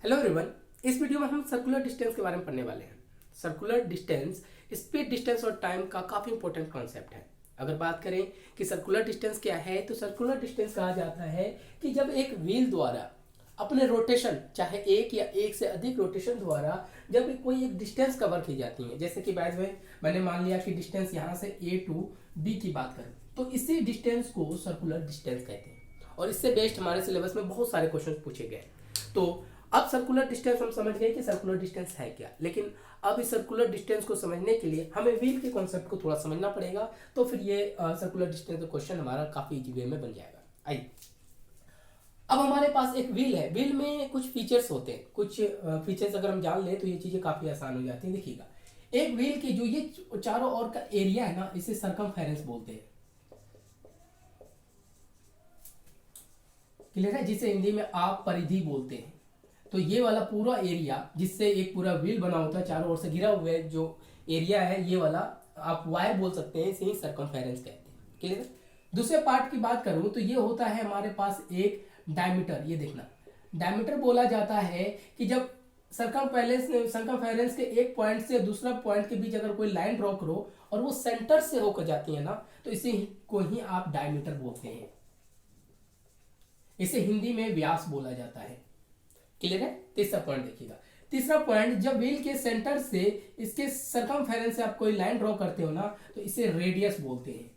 Hello everyone. इस video में हम सर्कुलर डिस्टेंस के बारे में पढ़ने वाले हैं। सर्कुलर डिस्टेंस स्पीड, डिस्टेंस और टाइम का काफ़ी इंपॉर्टेंट कॉन्सेप्ट है। अगर बात करें कि सर्कुलर डिस्टेंस क्या है, तो सर्कुलर डिस्टेंस कहा जाता है कि जब एक व्हील द्वारा अपने रोटेशन, चाहे एक या एक से अधिक रोटेशन द्वारा जब कोई एक डिस्टेंस कवर की जाती है, जैसे कि बाद में मैंने मान लिया कि डिस्टेंस यहाँ से ए टू बी की बात करूँ, तो इसी डिस्टेंस को सर्कुलर डिस्टेंस कहते हैं। और इससे बेस्ड हमारे सिलेबस में बहुत सारे क्वेश्चन पूछे गए। तो अब सर्कुलर डिस्टेंस हम समझ गए कि सर्कुलर डिस्टेंस है क्या, लेकिन अब इस सर्कुलर डिस्टेंस को समझने के लिए हमें व्हील के कॉन्सेप्ट को थोड़ा समझना पड़ेगा। तो फिर ये सर्कुलर डिस्टेंस का क्वेश्चन हमारा काफी इजी वे में बन जाएगा। आइए, अब हमारे पास एक व्हील है। व्हील में कुछ फीचर्स होते हैं, कुछ फीचर्स अगर हम जान ले तो ये चीजें काफी आसान हो जाती है। देखिएगा, एक व्हील की जो ये चारों ओर का एरिया है ना, इसे सर्कमफेरेंस बोलते हैं। क्लियर है? जिसे हिंदी में आप परिधि बोलते हैं। तो ये वाला पूरा एरिया जिससे एक पूरा व्हील बना होता है, चारों ओर से घिरा हुआ है जो एरिया है, ये वाला आप वायर बोल सकते हैं, इसे ही सर्कमफेरेंस कहते हैं। क्लियर है? दूसरे पार्ट की बात करूं तो ये होता है हमारे पास एक डायमीटर। ये देखना, डायमीटर बोला जाता है कि जब सर्कमफेरेंस के एक पॉइंट से दूसरा पॉइंट के बीच अगर कोई लाइन ड्रॉ करो और वो सेंटर से होकर जाती है ना, तो इसे को ही आप डायमीटर बोलते हैं। इसे हिंदी में व्यास बोला जाता है। क्लियर है? तीसरा पॉइंट देखिएगा। तीसरा पॉइंट, जब व्हील के सेंटर से इसके सर्कमफेरेंस से आप कोई लाइन ड्रॉ करते हो ना, तो इसे रेडियस बोलते हैं,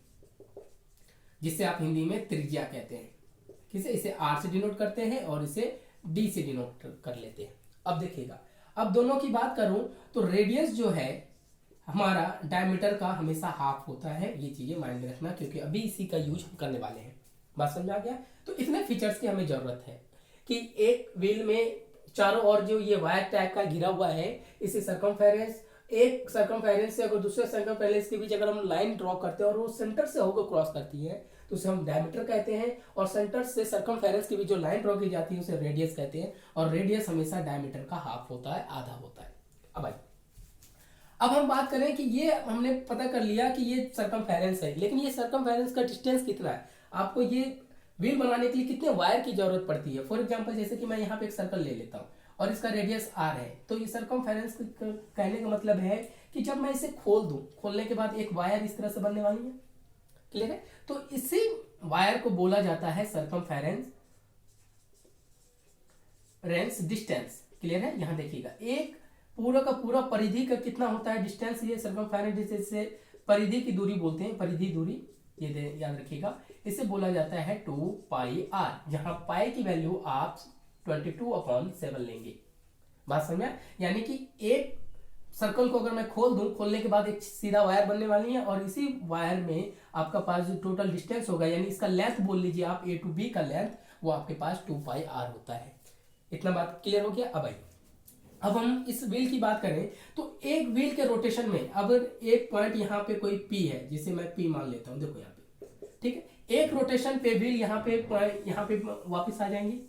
जिसे आप हिंदी में त्रिज्या कहते हैं। किसे? इसे आर से डिनोट करते हैं और इसे डी से डिनोट कर लेते हैं। अब देखिएगा, अब दोनों की बात करूं तो रेडियस जो है हमारा डायमीटर का हमेशा हाफ होता है। ये चीजें माइंड में रखना, क्योंकि अभी इसी का यूज हम करने वाले हैं। बात समझ आ गया? तो इतने फीचर्स की हमें जरूरत है कि एक व्हील में चारों ओर जो ये वायर टाइप का घिरा हुआ है, इसे सर्कमफेरेंस, एक सर्कमफेरेंस से अगर दूसरे सर्कमफेरेंस के बीच अगर हम लाइन ड्रॉ करते हैं और वो सेंटर से होकर क्रॉस करती है, तो उसे हम डायमीटर कहते हैं। और सेंटर से सर्कमफेरेंस के बीच जो लाइन ड्रॉ की जाती है उसे रेडियस कहते हैं। और रेडियस हमेशा डायमीटर का हाफ होता है, आधा होता है। अब हम बात करें कि ये हमने पता कर लिया कि ये सर्कमफेरेंस है, लेकिन ये सर्कमफेरेंस का डिस्टेंस कितना है। आपको ये व्हील बनाने के लिए कितने वायर की जरूरत पड़ती है। फॉर एग्जांपल, जैसे कि मैं यहाँ पे एक सर्कल ले लेता हूँ और इसका रेडियस आर है, तो ये सर्कमफेरेंस कहने का मतलब है कि जब मैं इसे खोल दूं, खोलने के बाद एक वायर इस तरह से बनने वाली है। क्लियर है? तो इसी वायर को बोला जाता है सर्कमफेरेंस डिस्टेंस। क्लियर है? यहां देखिएगा, एक पूरा का पूरा परिधि का कितना होता है डिस्टेंस, ये सर्कमफेरेंस डिस्टेंस से परिधि की दूरी बोलते हैं, परिधि दूरी। ये याद रखिएगा, इसे बोला जाता है 2 पाई आर, जहां पाई की वैल्यू आप 22/7 लेंगे। बात समझा? यानी कि एक सर्कल को अगर मैं खोल दूं, खोलने के बाद एक सीधा वायर बनने वाली है और इसी वायर में आपका पास जो टोटल डिस्टेंस होगा, यानी इसका लेंथ बोल लीजिए आप, ए टू बी का लेंथ, वो आपके पास 2 पाई आर होता है। इतना बात क्लियर हो गया? अब हम इस व्हील की बात करें तो एक व्हील के रोटेशन में अगर एक पॉइंट यहाँ पे कोई पी है, जिसे मैं पी मान लेता हूँ, देखो यहाँ पे, ठीक है, एक रोटेशन पे व्हील यहाँ पे वापस आ जाएंगी।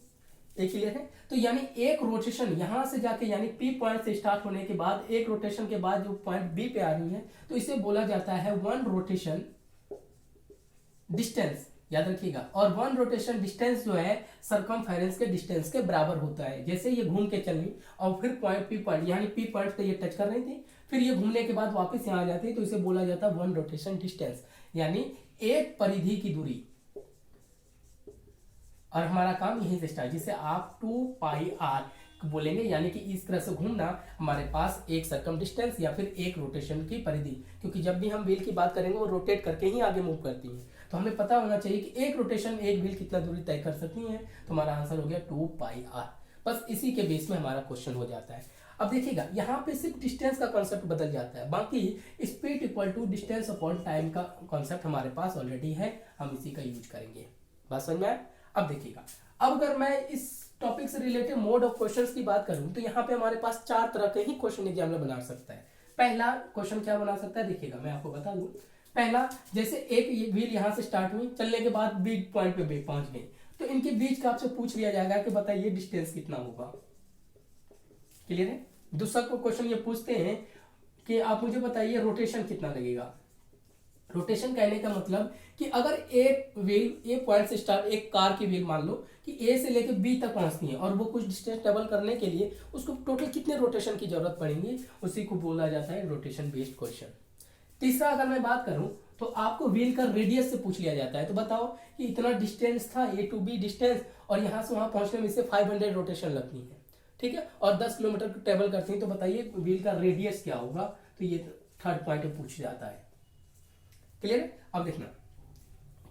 एक क्लियर है? तो यानी एक रोटेशन यहां से जाके, यानी पी पॉइंट से स्टार्ट होने के बाद एक रोटेशन के बाद जो पॉइंट बी पे आ रही है, तो इसे बोला जाता है वन रोटेशन डिस्टेंस। याद रखिएगा, और वन रोटेशन डिस्टेंस जो है सर्कमफेरेंस के डिस्टेंस के बराबर होता है। जैसे ये घूम के चली और फिर पॉइंट पी पॉइंट, यानी पी पॉइंट पे ये टच कर रही थी, फिर ये घूमने के बाद वापस यहाँ आ जाती, तो इसे बोला जाता है वन रोटेशन डिस्टेंस, यानी एक परिधि की दूरी। और हमारा काम यहीं से स्टार्ट, जिसे आप 2 पाई आर बोलेंगे, यानी कि इस तरह से घूमना हमारे पास एक सर्कम डिस्टेंस या फिर एक रोटेशन की परिधि। क्योंकि जब भी हम व्हील की बात करेंगे वो रोटेट करके ही आगे मूव करती है, तो हमें पता होना चाहिए कि एक रोटेशन एक व्हील कितना दूरी तय कर सकती है। तो हमारा आंसर हो गया 2 पाई आर। बस इसी के बेस में हमारा क्वेश्चन हो जाता है। अब देखिएगा, यहाँ पे सिर्फ डिस्टेंस का कॉन्सेप्ट बदल जाता है, बाकी speed equal to distance upon time का कॉन्सेप्ट हमारे पास ऑलरेडी है, हम इसी का यूज करेंगे। बात समझ में आया? अब देखिएगा, अब अगर मैं इस टॉपिक से रिलेटेड मोड ऑफ क्वेश्चंस की बात करूं तो यहाँ पे हमारे पास 4 तरह के ही क्वेश्चन एग्जामिनर बना सकता है। पहला क्वेश्चन क्या बना सकता है, देखिएगा मैं आपको बता दूं। पहला, जैसे एक व्हील यहाँ से स्टार्ट हुई, चलने के बाद बी पॉइंट पे पहुंच गई, तो इनके बीच का आपसे पूछ लिया जाएगा कि बताइए डिस्टेंस कितना होगा। क्लियर है? दूसरा क्वेश्चन ये पूछते हैं कि आप मुझे बताइए रोटेशन कितना लगेगा। रोटेशन कहने का मतलब कि अगर एक व्हील एक पॉइंट से स्टार्ट, एक कार की व्हील मान लो कि कि ए से लेके बी तक पहुंचती है और वो कुछ डिस्टेंस ट्रेवल करने के लिए उसको टोटल कितने रोटेशन की जरूरत पड़ेगी, उसी को बोला जाता है रोटेशन बेस्ड क्वेश्चन। तीसरा अगर मैं बात करूं तो आपको व्हील का रेडियस से पूछ लिया जाता है, तो बताओ कि इतना डिस्टेंस था ए टू बी डिस्टेंस और यहाँ से वहां पहुंचने में इसे 500 रोटेशन लगती है, ठीक है, और 10 किलोमीटर ट्रेवल करती है, तो बताइए व्हील का रेडियस क्या होगा। तो ये थर्ड पॉइंट में पूछ जाता है। क्लियर है। अब देखना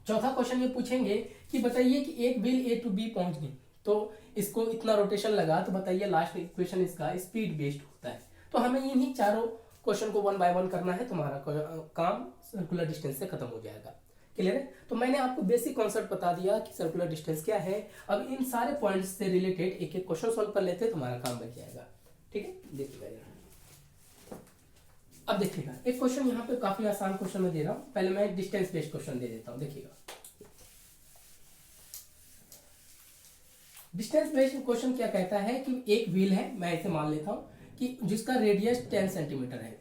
चौथा क्वेश्चन ये पूछेंगे कि बताइए कि एक व्हील ए टू बी पहुंच गई तो इसको इतना रोटेशन लगा, तो बताइए लास्ट इक्वेशन इसका स्पीड बेस्ड होता है। तो हमें इन्हीं चारों क्वेश्चन को 1 बाय 1 करना है, तुम्हारा काम सर्कुलर डिस्टेंस से खत्म हो जाएगा। क्लियर है। तो मैंने आपको बेसिक कॉन्सेप्ट बता दिया कि सर्कुलर डिस्टेंस क्या है। अब इन सारे पॉइंट्स से रिलेटेड एक एक क्वेश्चन सॉल्व कर लेते हैं, तुम्हारा काम बन जाएगा। ठीक है, देखिएगा। अब देखिएगा एक क्वेश्चन यहाँ पे काफी आसान क्वेश्चन में दे रहा हूँ, पहले मैं डिस्टेंस बेस्ड क्वेश्चन दे देता हूँ। देखिएगा डिस्टेंस बेस्ड क्वेश्चन क्या कहता है कि एक व्हील है, मैं इसे मान लेता हूँ कि जिसका रेडियस 10 सेंटीमीटर है।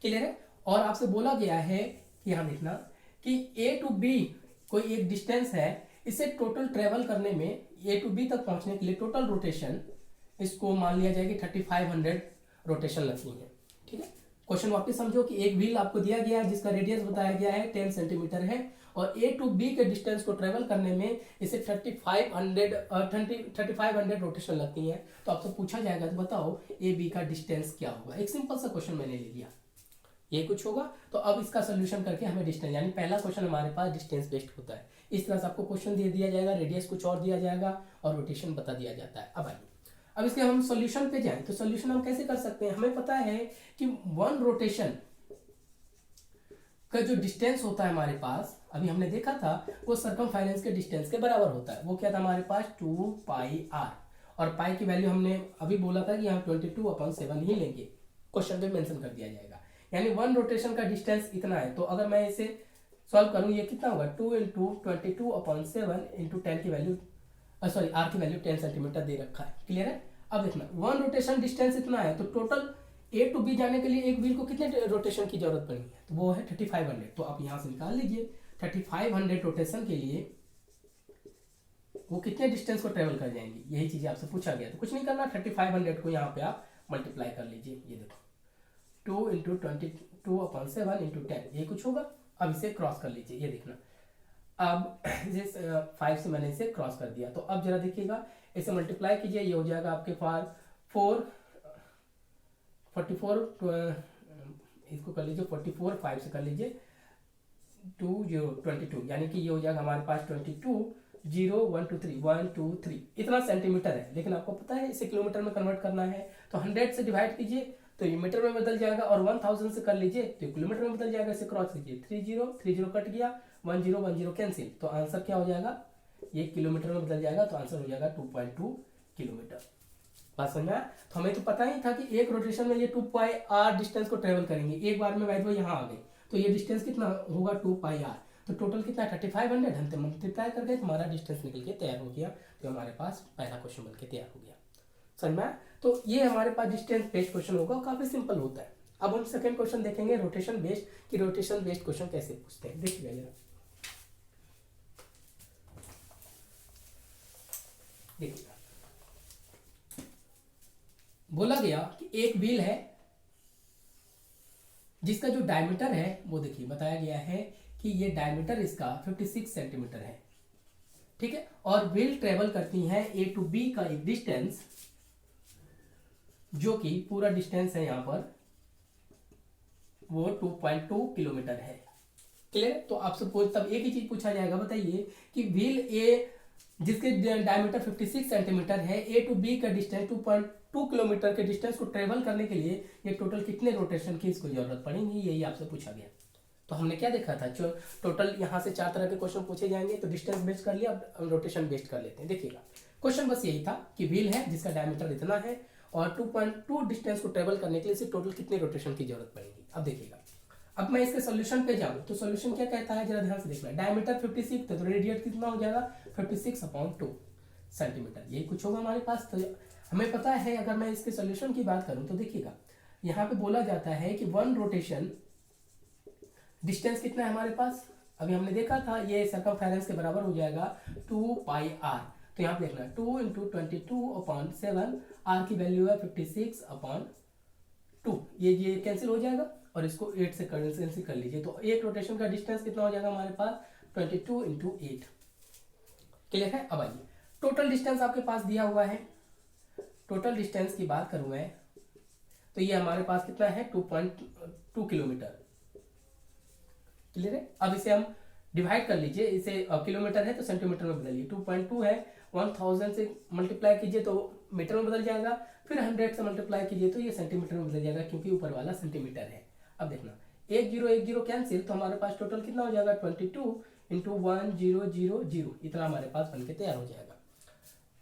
क्लियर है। और आपसे बोला गया है कि यहाँ देखना कि ए टू बी कोई एक डिस्टेंस है, इसे टोटल ट्रेवल करने में ए टू बी तक पहुंचने के लिए टोटल रोटेशन इसको मान लिया जाए कि 3500 रोटेशन लगती है। ठीक है। क्वेश्चन वापस समझो कि एक व्हील आपको दिया गया है जिसका रेडियस बताया गया है 10 सेंटीमीटर है और ए टू बी के डिस्टेंस को ट्रेवल करने में इसे 3500 रोटेशन लगती है। तो आपसे पूछा जाएगा तो बताओ ए बी का डिस्टेंस क्या होगा। एक सिंपल सा क्वेश्चन मैंने ले लिया, ये कुछ होगा। तो अब इसका सोल्यूशन करके हमें डिस्टेंस, यानी पहला क्वेश्चन हमारे पास डिस्टेंस बेस्ड होता है। इस तरह से आपको क्वेश्चन दे दिया जाएगा, रेडियस कुछ और दिया जाएगा और रोटेशन बता दिया जाता है। अब आइए अब इसके हम सॉल्यूशन पे जाएं तो सॉल्यूशन हम कैसे कर सकते हैं। हमें पता है कि 1 रोटेशन का जो डिस्टेंस होता है हमारे पास, अभी हमने देखा था वो सर्कमफेरेंस के डिस्टेंस के बराबर होता है। वो क्या था हमारे पास 2 पाई आर, और पाई की वैल्यू हमने अभी बोला था कि हम 22/7 ही लेंगे, क्वेश्चन पे मेंशन कर दिया जाएगा। यानी 1 रोटेशन का डिस्टेंस इतना है। तो अगर मैं इसे सॉल्व करूं ये कितना होगा 2 × 22/7 × 10 की वैल्यू सॉरी आर की वैल्यू 10 सेंटीमीटर दे रखा है। क्लियर है। अब देखना 1 रोटेशन डिस्टेंस इतना है, तो टोटल ए टू बी जाने के लिए एक व्हील को कितने रोटेशन की जरूरत पड़ेगी, तो वो है 3500। तो आप यहां से निकाल लीजिए 3500 रोटेशन के लिए वो कितने डिस्टेंस को ट्रेवल कर जाएंगे, यही चीज आपसे पूछा गया। तो कुछ नहीं करना, 3500 को यहाँ पे आप मल्टीप्लाई कर लीजिए। ये देखो 2 × 22/7 × 10 ये कुछ होगा। अब इसे क्रॉस कर लीजिए, ये देखना अब जिस 5 से मैंने इसे क्रॉस कर दिया। तो अब जरा देखिएगा इसे मल्टीप्लाई कीजिए, ये हो जाएगा आपके पास 44 इसको कर लीजिए 44 5 से कर लीजिए 22 यानी कि ये हो जाएगा हमारे पास 1 इतना सेंटीमीटर है। लेकिन आपको पता है इसे किलोमीटर में कन्वर्ट करना है, तो 100 से डिवाइड कीजिए तो ये मीटर में बदल जाएगा, और 1000 से कर लीजिए तो किलोमीटर में बदल जाएगा। इसे क्रॉस कीजिए 30 कट गया, 10 कैंसिल, तो आंसर क्या हो जाएगा, ये किलोमीटर में बदल जाएगा, तो आंसर हो जाएगा 2.2 किलोमीटर। बात समझ में आया। तो हमें तो पता ही था कि एक रोटेशन में ये 2 पाई आर डिस्टेंस को ट्रेवल करेंगे। एक बार में वैसे यहाँ आ गए तो ये डिस्टेंस कितना होगा 2 पाई आर, तो टोटल कितना 3500 हम मल्टीप्लाई कर गए, हमारा डिस्टेंस निकल के तैयार हो गया। तो हमारे पास पहला क्वेश्चन बन के तैयार हो गया। समझ में आया। तो ये हमारे पास डिस्टेंस बेस्ड क्वेश्चन होगा, काफी सिंपल होता है। अब हम सेकंड क्वेश्चन देखेंगे रोटेशन बेस्ड, कि रोटेशन बेस्ड क्वेश्चन कैसे पूछते हैं। देखिएगा जरा, देखिएगा बोला गया कि एक व्हील है जिसका जो डायमीटर है वो देखिए बताया गया है कि ये डायमीटर इसका 56 सेंटीमीटर है। ठीक है। और व्हील ट्रेवल करती है ए टू बी का एक डिस्टेंस, जो कि पूरा डिस्टेंस है यहां पर वो 2.2 किलोमीटर है। क्लियर। तो आपसे तब एक ही चीज पूछा जाएगा, बताइए कि व्हील ए जिसके डायमीटर 56 सेंटीमीटर है, ए टू बी का डिस्टेंस 2.2 किलोमीटर के डिस्टेंस को ट्रेवल करने के लिए ये टोटल कितने रोटेशन की इसको जरूरत पड़ेगी, यही आपसे पूछा गया। तो हमने क्या देखा था, टोटल यहाँ से 4 तरह के क्वेश्चन पूछे जाएंगे। तो डिस्टेंस बेस्ड कर लिया, अब रोटेशन बेस्ड कर लेते हैं। देखिएगा क्वेश्चन बस यही था कि व्हील है जिसका डायमीटर इतना है और 2.2 डिस्टेंस को ट्रेवल करने के लिए इसे टोटल कितने रोटेशन की जरूरत पड़ेगी। अब देखिएगा, अब मैं इसके सोल्यूशन पे जाऊं तो सोल्यूशन क्या कहता है, जरा ध्यान से देखना। डायमीटर 56 तो रेडियस कितना हो जाएगा 56/2 सेंटीमीटर, यही कुछ होगा हमारे पास। तो हमें पता है, अगर मैं इसके सोल्यूशन की बात करूं तो देखिएगा यहाँ पे बोला जाता है कि 1 रोटेशन डिस्टेंस कितना है हमारे पास, अभी हमने देखा था ये सर्कमफेरेंस के बराबर हो जाएगा 2 पाई आर। तो यहाँ पे देखना 2 इंटू 22/7, आर की वैल्यू है 56/2, ये कैंसिल हो जाएगा और इसको 8 से कैंसिल कर लीजिए। तो एक रोटेशन का डिस्टेंस कितना हो जाएगा हमारे पास 22 इंटू 8। क्लियर है। अब आइए टोटल डिस्टेंस आपके पास दिया हुआ है। टोटल डिस्टेंस की बात करूं मैं तो ये हमारे पास कितना है 2.2 किलोमीटर। क्लियर है। अब इसे हम डिवाइड कर लीजिए, इसे किलोमीटर है तो सेंटीमीटर में बदलिए। 2.2 है, 1000 से मल्टीप्लाई कीजिए तो मीटर में बदल जाएगा, फिर 100 से मल्टीप्लाई कीजिए तो ये सेंटीमीटर में बदल जाएगा, क्योंकि ऊपर वाला सेंटीमीटर है। अब देखना 10 कैंसिल, तो हमारे पास टोटल कितना हो जाएगा 22 इंटू 1000, इतना हमारे पास बन के तैयार हो जाएगा।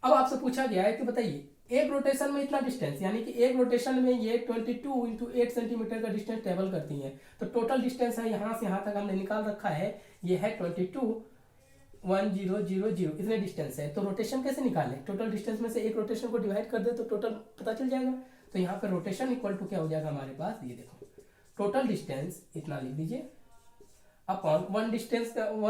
अब आपसे पूछा गया है कि बताइए एक रोटेशन में इतना डिस्टेंस, यानी कि एक रोटेशन में ये 22 इंटू 8 सेंटीमीटर का डिस्टेंस ट्रेवल करती है। तो टोटल डिस्टेंस है यहाँ से यहाँ तक हमने निकाल रखा है, ये है 22 इतने डिस्टेंस है। तो रोटेशन कैसे निकालें? टोटल डिस्टेंस में से एक रोटेशन को डिवाइड कर दे तो टोटल पता चल जाएगा। तो यहाँ पर रोटेशन इक्वल टू क्या हो जाएगा हमारे पास, ये देखो टोटल डिस्टेंस इतना लिख दीजिए अपॉन वन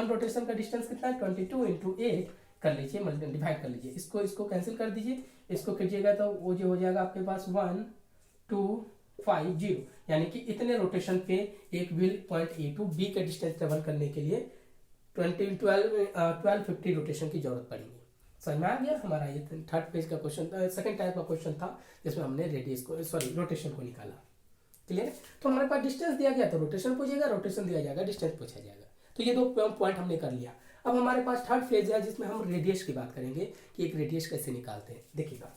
रोटेशन का डिस्टेंस कितना है 22 इंटू 8 कर लीजिए, डिवाइड कर लीजिए, इसको कैंसिल कर दीजिए, इसको कीजिएगा तो वो जो हो जाएगा आपके पास 1250, यानी कि इतने रोटेशन पे एक wheel point A to B का डिस्टेंस ट्रेवल करने के लिए 1250 रोटेशन की जरूरत पड़ेगी। समझ में आ गया। हमारा ये थर्ड पेज का क्वेश्चन, सेकंड टाइप का क्वेश्चन था जिसमें हमने रोटेशन को निकाला। क्लियर है। तो हमारे पास डिस्टेंस दिया गया तो रोटेशन पूछेगा, रोटेशन दिया जाएगा डिस्टेंस पूछा जाएगा। तो ये 2 पॉइंट हमने कर लिया। अब हमारे पास थर्ड फेज है जिसमें हम रेडियस की बात करेंगे कि एक रेडियस कैसे निकालते हैं। देखिएगा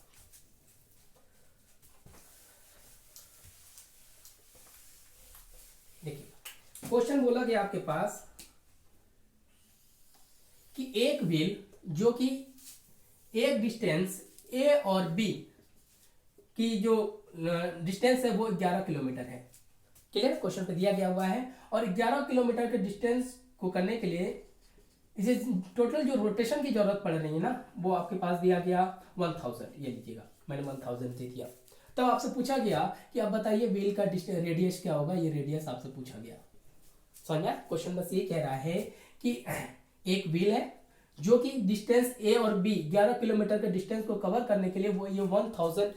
क्वेश्चन बोला गया आपके पास कि एक व्हील जो कि एक डिस्टेंस ए और बी की जो डिस्टेंस है वो 11 किलोमीटर है। क्लियर। क्वेश्चन पे दिया गया हुआ है और 11 किलोमीटर के डिस्टेंस को करने के लिए इसे टोटल जो रोटेशन की जरूरत पड़ रही है ना वो आपके पास दिया गया 1000, ये लीजिएगा मैंने 1000 दे दिया। तब आपसे पूछा गया कि अब बताइए व्हील का रेडियस क्या होगा, ये रेडियस आपसे पूछा गया। समझा। क्वेश्चन बस ये कह रहा है कि एक व्हील है जो कि डिस्टेंस ए और बी 11 किलोमीटर के डिस्टेंस को कवर करने के लिए वो ये 1000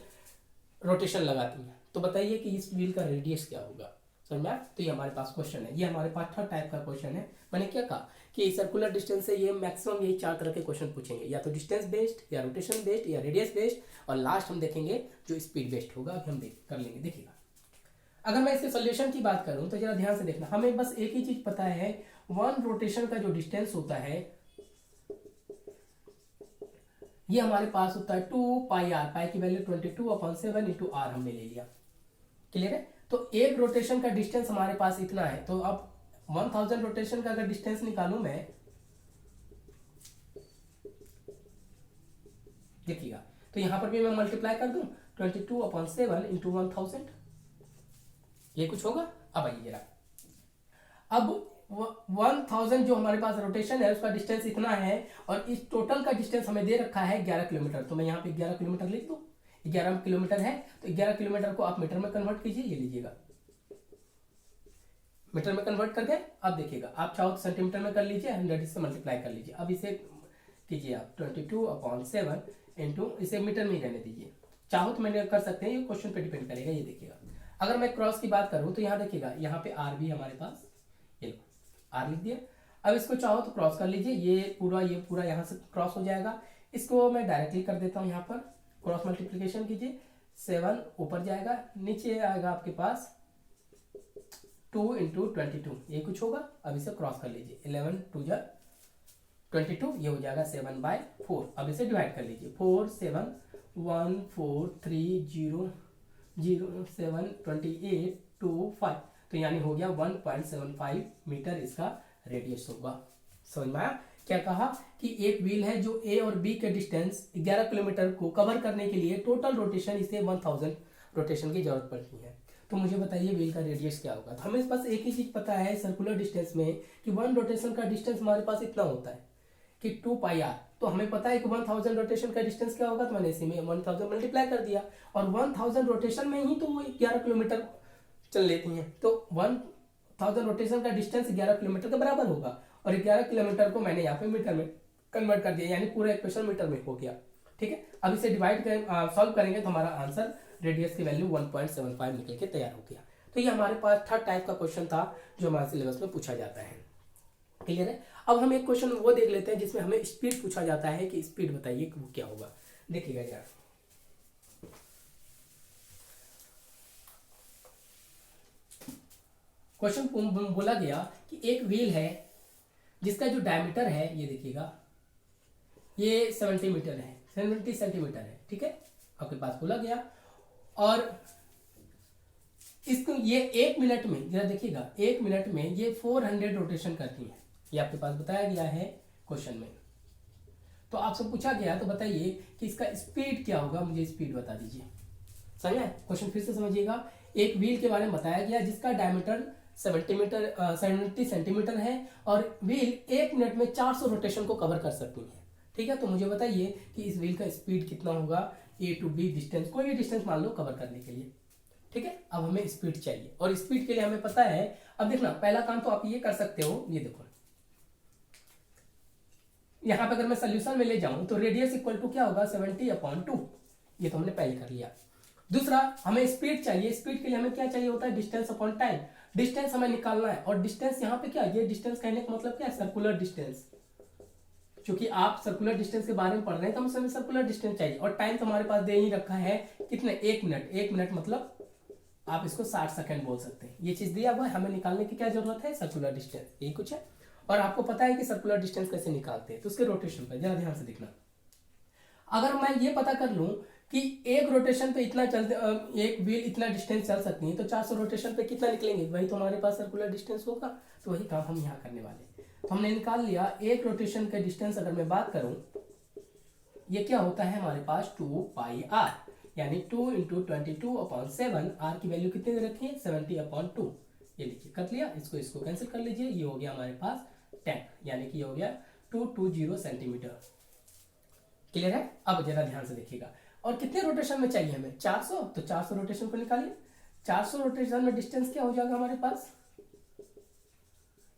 रोटेशन लगाती है। तो बताइए कि इस व्हील का रेडियस क्या होगा। समझा। तो ये हमारे पास क्वेश्चन है, ये हमारे पास थर्ड टाइप का क्वेश्चन है। मैंने क्या कहा कि सर्कुलर डिस्टेंस से ये मैक्सिमम यही 4 तरह के क्वेश्चन पूछेंगे, या तो डिस्टेंस बेस्ड, या रोटेशन बेस्ड, या रेडियस बेस्ड, और लास्ट हम देखेंगे जो स्पीड बेस्ड होगा। अभी हम कर लेंगे। देखिएगा अगर मैं इसके सोल्यूशन की बात करूं तो जरा ध्यान से देखना, हमें बस एक ही चीज पता है, वन रोटेशन का जो डिस्टेंस होता है ये हमारे पास होता है 2 पाई आर, पाई की वैल्यू 22/7 इंटू आर हमने ले लिया। क्लियर है। तो एक रोटेशन का डिस्टेंस हमारे पास इतना है। तो अब 1000 रोटेशन का अगर डिस्टेंस निकालूं मैं, देखिएगा तो यहां पर भी मैं मल्टीप्लाई कर दूं 22/7 इंटू 1000, ये कुछ होगा। अब आइए जरा, अब 1000 जो हमारे पास रोटेशन है उसका डिस्टेंस इतना है और इस टोटल का डिस्टेंस हमें दे रखा है 11 किलोमीटर। तो मैं यहाँ पे 11 किलोमीटर लिख दूं, 11 किलोमीटर है तो 11 किलोमीटर को आप मीटर में कन्वर्ट कीजिए, ये लीजिएगा मीटर में कन्वर्ट करके। अब देखिएगा आप चाहो तो सेंटीमीटर में कर लीजिए, 100 से मल्टीप्लाई कर लीजिए। अब इसे कीजिए आप 22/7 इंटू, इसे मीटर में ही रहने दीजिए, चाहो तो मैंने कर सकते हैं, ये क्वेश्चन पे डिपेंड करेगा। ये देखिएगा अगर मैं क्रॉस की बात करूं तो यहाँ देखिएगा यहाँ पे आर भी हमारे पास, ये लो आर लिख दिया। अब इसको चाहो तो क्रॉस कर लीजिए, ये पूरा यहाँ से क्रॉस हो जाएगा। इसको मैं डायरेक्टली कर देता हूँ, यहाँ पर क्रॉस मल्टीप्लीकेशन कीजिए, 7 ऊपर जाएगा, नीचे आएगा आपके पास 2 इंटू 22, ये कुछ होगा। अब इसे क्रॉस कर लीजिए, 11 2 22, ये हो जाएगा 7/4। अब इसे डिवाइड कर लीजिए, 4 7 1 4 3 0 0 7 28 2 5, तो यानी हो गया 1.75 मीटर इसका रेडियस होगा। समझ में आया। क्या कहा कि एक व्हील है जो ए और बी के डिस्टेंस 11 किलोमीटर को कवर करने के लिए टोटल रोटेशन इसे 1000 रोटेशन की जरूरत पड़ती है। तो मुझे बताइए व्हील का रेडियस क्या होगा। तो हमें बस एक ही चीज पता है सर्कुलर डिस्टेंस में कि वन रोटेशन का डिस्टेंस हमारे पास इतना होता है कि 2 पाई आर। तो हमें पता है कि 1000 रोटेशन का डिस्टेंस क्या होगा, तो मैंने इसी में 1000 मल्टीप्लाई कर दिया और 1000 रोटेशन में ही तो वो 11 किलोमीटर चल लेती हैं। तो 1000 रोटेशन का डिस्टेंस 11 किलोमीटर के बराबर होगा और 11 किलोमीटर को मैंने यहाँ पे मीटर में कन्वर्ट कर दिया, यानी पूरा इक्वेशन मीटर में हो गया। ठीक है, अब इसे डिवाइड कर सॉल्व करेंगे तो हमारा आंसर रेडियस की वैल्यू 1.75 निकल के तैयार हो गया। तो ये हमारे पास थर्ड टाइप का क्वेश्चन था जो हमारे सिलेबस में पूछा जाता है। क्लियर है। अब हम एक क्वेश्चन वो देख लेते हैं जिसमें हमें स्पीड पूछा जाता है कि स्पीड बताइए वो क्या होगा। देखिएगा यार, क्वेश्चन बोला गया कि एक व्हील है जिसका जो डायमीटर है, ये देखिएगा, ये 70 मीटर है, 70 सेंटीमीटर है। ठीक है, आपके पास बोला गया, और इसको ये 1 मिनट में, जरा देखिएगा, 1 मिनट में ये 400 रोटेशन करती है। ये आपके पास बताया गया है क्वेश्चन में। तो आपसे पूछा गया, तो बताइए कि इसका स्पीड क्या होगा, मुझे स्पीड बता दीजिए। समझ आए? क्वेश्चन फिर से समझिएगा। एक व्हील के बारे में बताया गया जिसका डायमीटर 70 सेंटीमीटर है और व्हील 1 मिनट में 400 रोटेशन को कवर कर सकती है। ठीक है, तो मुझे बताइए कि इस व्हील का स्पीड कितना होगा, ए टू बी डिस्टेंस, कोई भी डिस्टेंस मान लो कवर करने के लिए। ठीक है, अब हमें स्पीड चाहिए, और स्पीड के लिए हमें पता है, अब देखना, पहला काम तो आप ये कर सकते हो, ये देखो, यहां पे अगर मैं सोल्यूशन में ले जाऊं तो रेडियस इक्वल टू क्या होगा, 70/2। ये तो हमने पहले कर लिया। दूसरा, हमें स्पीड चाहिए। स्पीड के लिए हमें क्या चाहिए होता है, डिस्टेंस अपॉन टाइम। डिस्टेंस हमें निकालना है, और डिस्टेंस यहाँ पे क्या है, ये डिस्टेंस कहने का मतलब क्या है, सर्कुलर डिस्टेंस। क्योंकि आप सर्कुलर डिस्टेंस के बारे में पढ़ रहे हैं तो हमें सर्कुलर डिस्टेंस चाहिए, और टाइम तो हमारे पास दे ही रखा है, कितने, 1 मिनट। 1 मिनट मतलब आप इसको 60 सेकंड बोल सकते हैं। ये चीज दिया हुआ है, हमें निकालने की क्या जरूरत है, सर्कुलर डिस्टेंस, यही कुछ है। और आपको पता है कि सर्कुलर डिस्टेंस कैसे निकालते हैं, तो उसके रोटेशन पर जरा ध्यान से देखना। अगर मैं ये पता कर लूं कि एक रोटेशन पे इतना चलते, एक व्हील इतना डिस्टेंस चल सकती है, तो 400 रोटेशन पे कितना निकलेंगे, वही तो हमारे पास सर्कुलर डिस्टेंस होगा। तो वही काम हम यहाँ करने वाले। तो हमने निकाल लिया एक रोटेशन का डिस्टेंस। अगर मैं बात करूं, ये क्या होता है हमारे पास, 2πr, यानी 2 × 22/7। आर की वैल्यू कितनी दे रखी है, 70/2। ये लिखिए, कर लिया, इसको कैंसिल कर लीजिए, ये हो गया हमारे पास 10, यानी कि ये हो गया 220 सेंटीमीटर। क्लियर है। अब जरा ध्यान से देखिएगा, और कितने रोटेशन में चाहिए हमें, 400, तो 400 रोटेशन को निकालिए। 400 रोटेशन में डिस्टेंस क्या हो जाएगा हमारे पास,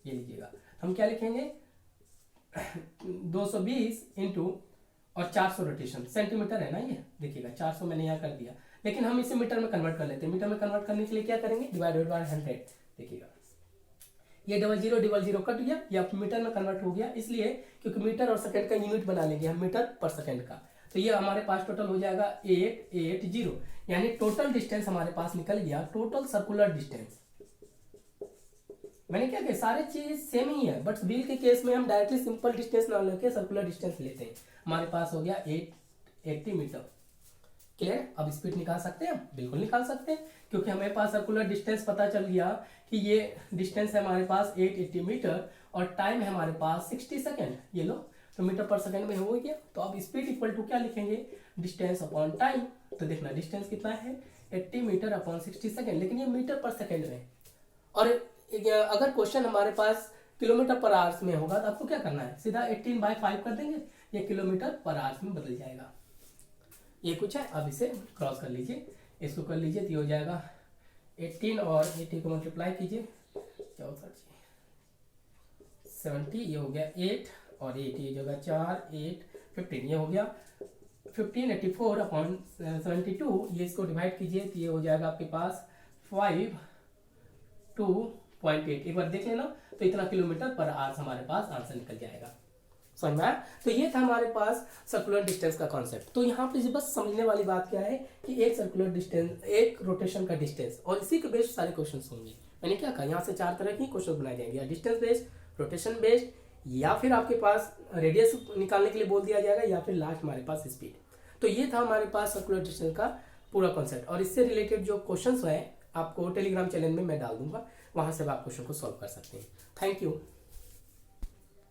ये लिखिएगा, हम क्या लिखेंगे, 220 इंटू और 400 रोटेशन, सेंटीमीटर है ना, ये देखिएगा 400 मैंने यहाँ कर दिया, लेकिन हम इसे मीटर में कन्वर्ट कर लेते हैं। मीटर में कन्वर्ट करने के लिए क्या करेंगे, डिवाइडेड बाय 100। देखिएगा, ये 0000 कट गया, ये अब मीटर में कन्वर्ट हो गया, इसलिए क्योंकि मीटर और सेकंड का यूनिट बना लेंगे हम, मीटर पर सेकंड का। तो ये हमारे पास टोटल हो जाएगा 880, यानी टोटल डिस्टेंस हमारे पास निकल गया, टोटल सर्कुलर डिस्टेंस। मैंने क्या किया, सारे चीज सेम ही है, बट व्हील के केस में हम डायरेक्टली सिंपल डिस्टेंस ना लेके सर्कुलर डिस्टेंस लेते हैं। हमारे पास हो गया 880 मीटर। क्लियर। अब स्पीड निकाल सकते हैं हम, बिल्कुल निकाल सकते हैं, क्योंकि हमारे पास सर्कुलर डिस्टेंस पता चल गया कि ये डिस्टेंस है हमारे पास 880 मीटर, और टाइम है हमारे पास 60 सेकेंड। ये लो, तो मीटर पर सेकंड में हो गया। तो अब स्पीड इक्वल टू क्या लिखेंगे, डिस्टेंस अपॉन टाइम। तो देखना डिस्टेंस कितना है, 80 मीटर अपॉन 60 सेकेंड, लेकिन ये मीटर पर सेकंड में। और अगर क्वेश्चन हमारे पास किलोमीटर पर आवर्स में होगा तो आपको क्या करना है, सीधा 18/5 कर देंगे, ये किलोमीटर पर आवर्स में बदल जाएगा। ये कुछ है। अब इसे क्रॉस कर लीजिए, इसको कर लीजिए, तो ये हो जाएगा 18 और 80 को मल्टीप्लाई कीजिए, क्या होता है 70, ये हो गया 8 और 8, ये जगह 4, 8, 15, ये हो गया 1584/72। ये इसको डिवाइड कीजिए, तो ये हो जाएगा आपके पास 52.8। एक बार देख लेना, तो इतना किलोमीटर पर आवर्स हमारे पास आंसर निकल जाएगा। समझ में आया। तो ये था हमारे पास सर्कुलर डिस्टेंस का कॉन्सेप्ट। तो यहाँ पे बस समझने वाली बात क्या है कि एक सर्कुलर डिस्टेंस, एक रोटेशन का डिस्टेंस, और इसी के बेस्ड सारे क्वेश्चन होंगे। मैंने क्या कहा, यहाँ से 4 तरह के क्वेश्चन बनाए जाएंगे, या डिस्टेंस बेस्ड, रोटेशन बेस्ड, या फिर आपके पास रेडियस निकालने के लिए बोल दिया जाएगा, या फिर लास्ट हमारे पास स्पीड। तो ये था हमारे पास सर्कुलर डिस्टेंस का पूरा कॉन्सेप्ट, और इससे रिलेटेड जो क्वेश्चन है आपको टेलीग्राम चैनल में मैं डाल दूंगा, वहां से आप क्वेश्चन को सॉल्व कर सकते हैं। Thank you.